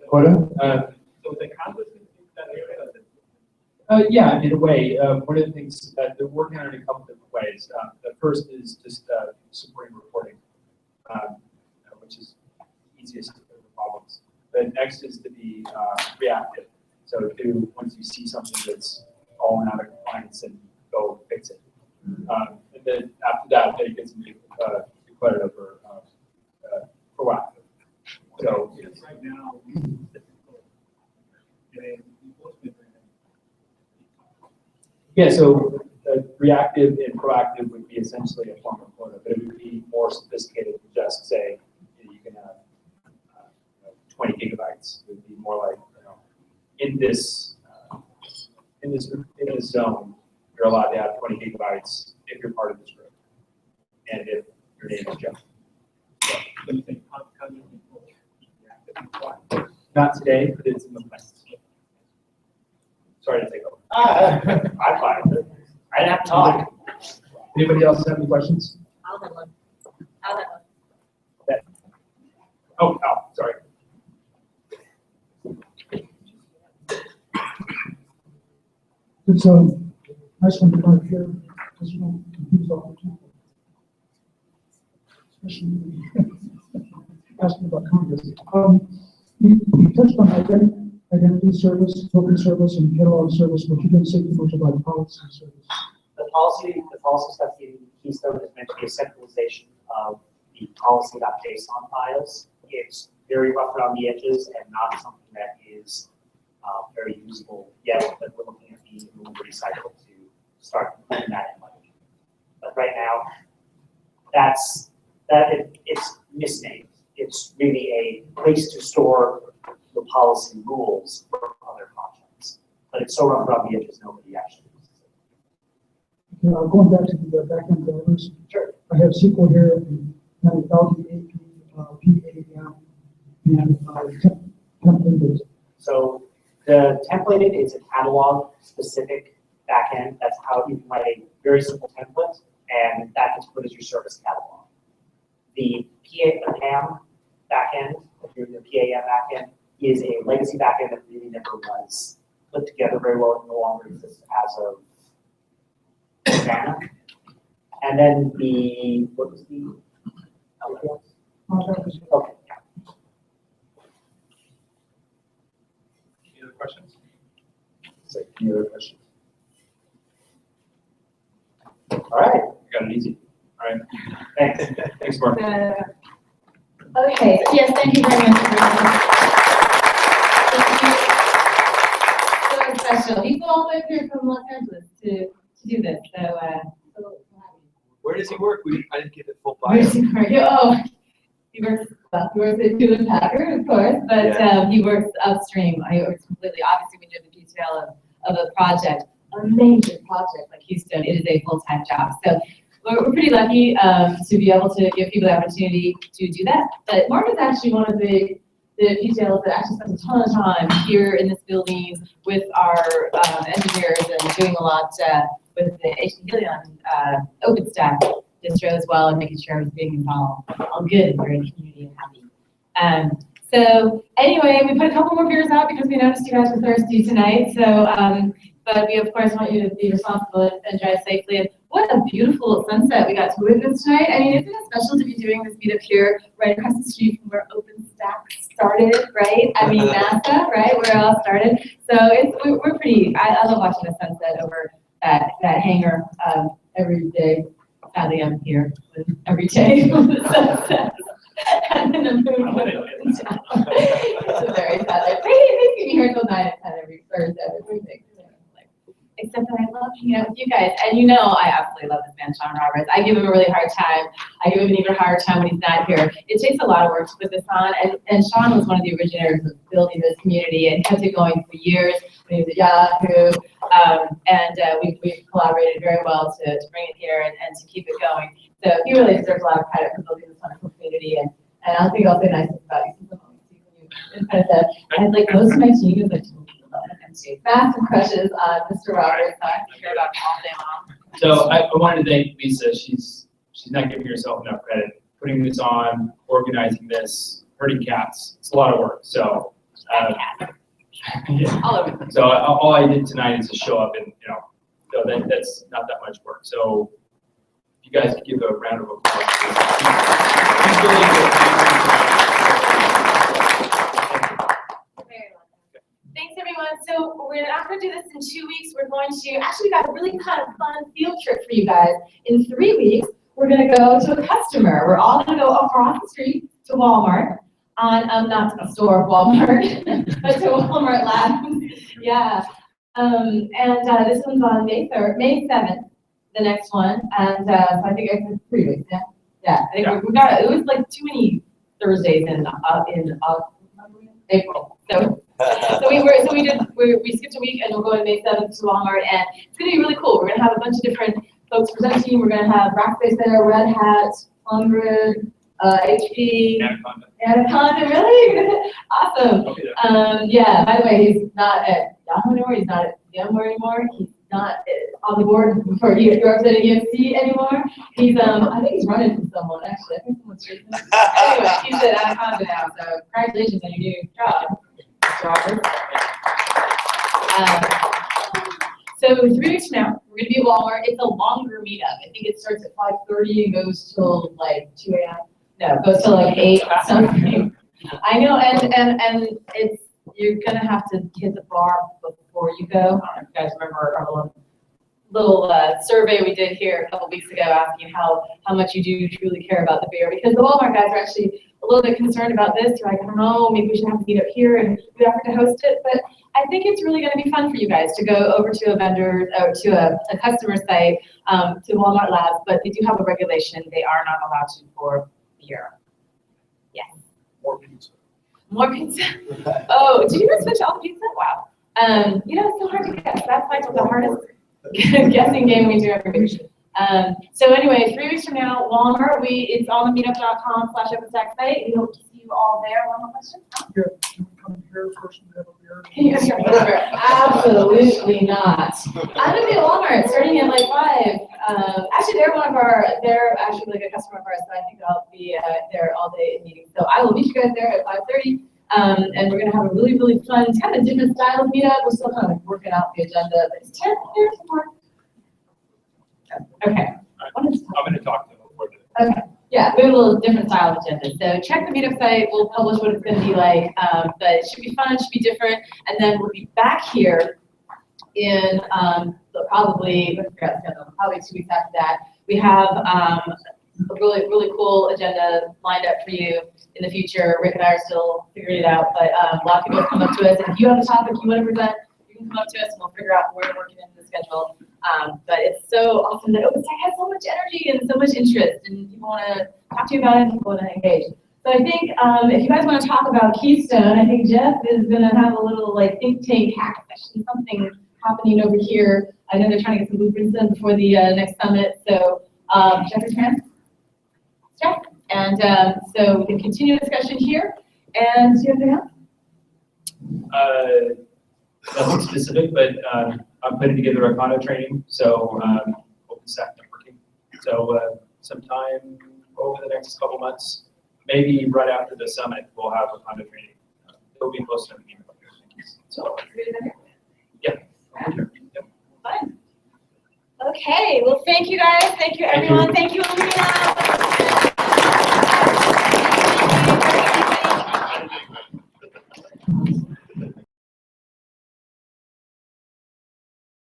Quota? So the Congress is that area. Yeah, in a way. One of the things that they're working on in a couple different ways. The first is just supporting reporting, which is the easiest of the problems. The next is to be reactive. So once you see something that's fallen out of compliance, and go fix it. And then after that, then it gets into declarative or proactive. So right now, yeah, so reactive and proactive would be essentially a form of quota, but it would be more sophisticated than just say you can have 20 gigabytes. It would be more like in this zone, you're allowed to have 20 gigabytes if you're part of this group, and if Your name is Joe. Not today, but it's in the plans. Sorry to take over. I'm fine with it. I didn't have to talk. Anybody else have any questions? I'll have one. I'll have one. Okay. Oh, sorry. It's a nice one to come here, because you don't confuse all the people. Especially asking about Congress. You touched on identity service, token service, and catalog service, but you didn't say too much about policy service. The policy stuff in Keystone is meant to be a centralization of the policy.json files. It's very rough around the edges and not something that is very usable yet, but we're looking at the delivery cycle to start putting that in money. But right now, it's misnamed. It's really a place to store the policy rules for other projects. But it's so rough around the edges, nobody actually uses it. Going back to the backend drivers. Sure. I have SQL here, and LDAP, PAM, and templated. So the templated is a catalog specific backend. That's how you can write a very simple template, and that gets put as your service catalog. The PAM backend, the PAM backend, is a legacy backend that really never was put together very well. It no longer exists as of Savannah. And then what was the LLS? Okay. Any other questions? Any other questions? All right. You got it easy. All right. Thanks. Thanks, Mark. Okay, yes, thank you very much. So special. He flew all the way through from Los Angeles to do this, so Where does he work? I didn't get the full bio. where's he work? Oh, he works at Hewlett Packard, of course, but he works upstream. He works completely, obviously, when you're the detail of a project, a major project like Keystone, it is a full-time job. So we're pretty lucky to be able to give people the opportunity to do that. But Mark is actually one of the details that actually spends a ton of time here in this building with our engineers and doing a lot with the HP Helion OpenStack distro as well, and making sure everyone's being involved. All good, we're in the community and happy. So anyway, we put a couple more beers out because we noticed you guys were thirsty tonight. So, but we of course want you to be responsible and drive safely. And what a beautiful sunset we got to witness tonight. I mean, isn't it special to be doing this meetup here right across the street from where OpenStack started, right? I mean, NASA, right, where it all started. So we're pretty, I love watching the sunset over that hangar every day. Sadly, I'm here every day when the sun sets. And then the moon goes up and down. It's a very sad day. They keep me here until 9 and 10 every Thursday. Except that I love hanging out with you guys. And you know I absolutely love this man, Sean Roberts. I give him a really hard time. I give him an even harder time when he's not here. It takes a lot of work to put this on. And Sean was one of the originators of building this community and kept it going for years when he was at Yahoo. We've collaborated very well to bring it here and to keep it going. So he really deserves a lot of credit for building this wonderful community. And I think I'll say nice things about you. And like most of my team is like, massive crushes on Mr. Roberts. I hear about him all day long. So I wanted to thank Lisa. She's not giving herself enough credit. Putting this on, organizing this, herding cats. It's a lot of work. So yeah. All over the place. So all I did tonight is just show up and so that's not that much work. So if you guys could give a round of applause. Thanks everyone. So we're not going to do this in 2 weeks. We're going to, actually we got a really kind of fun field trip for you guys. In 3 weeks, we're going to go to a customer. We're all going to go across the street to Walmart on, not a store of Walmart, but to Walmart Labs. Yeah. This one's on May 7th, the next one. And so I think it's 3 weeks, yeah? Yeah, I think we got it. It was like too many Thursdays in April. So we skipped a week and we're going May 7th to Walmart, and it's going to be really cool. We're going to have a bunch of different folks presenting. We're going to have Rackspace there, Red Hat, 100, HP, Anaconda. Anaconda, really? Awesome. I'll be there. Yeah, by the way, he's not at Yahoo anymore, he's not at VMware anymore, he's not on the board for representing EMC anymore. He's, I think he's running from someone, actually. I think someone's chasing him. Anyway, he's at Anaconda now, so congratulations on your new job, Robert. So 3 weeks from now, we're gonna be at Walmart. It's a longer meetup. I think it starts at 5:30 and goes till like 2 a.m. No, it goes till like 8 something. I know, and it's, you're gonna have to hit the bar before you go. I don't know if you guys remember our little survey we did here a couple weeks ago asking how much you do truly care about the beer, because the Walmart guys are actually a little bit concerned about this. You're like, I don't know, maybe we should have to meet up here, and we offered to host it, but I think it's really gonna be fun for you guys to go over to a vendor, or to a customer site, to Walmart Labs, but they do have a regulation. They are not allowed to pour beer. Yes. More pizza. More pizza. Oh, did you guys switch all the pizza? Wow. You know, it's so hard to guess. That's like the hardest guessing game we do every week. So anyway, 3 weeks from now, Walmart, it's on the meetup.com/OpenStack site. We hope to see you all there. One more question? Yeah, can we come here first and have a beer? Absolutely not. I'm gonna be at Walmart starting at like 5. Actually, they're actually like a customer of ours, so I think I'll be there all day in meetings. So I will meet you guys there at 5:30. And we're gonna have a really, really fun, it's kind of a different style of meetup. We're still kind of working out the agenda, but it's 10 years more. Okay. I'm gonna talk to them before the. Okay. Yeah, we have a little different style of agenda. So check the meetup site. We'll publish what it's gonna be like, but it should be fun, it should be different. And then we'll be back here in probably 2 weeks after that. We have a really, really cool agenda lined up for you in the future. Rick and I are still figuring it out, but a lot of people come up to us, and if you have a topic you want to present, you can come up to us and we'll figure out where we're working into the schedule. But it's so awesome that OpenStack has so much energy and so much interest, and people want to talk to you about it and people want to engage. So I think if you guys want to talk about Keystone, I think Jeff is going to have a little like think tank hack session, something happening over here. I know they're trying to get some blueprints in before the next summit. So Jeff is here. Jeff. And so we can continue the discussion here. And do you have anything else? Nothing specific, but I'm putting together a condo training, so OpenStack networking. So sometime over the next couple months, maybe right after the summit, we'll have a condo training. It'll be close to the meeting. So yeah. Yep. Fine. Okay. Well, thank you guys. Thank you, everyone. Thank you, Olivia.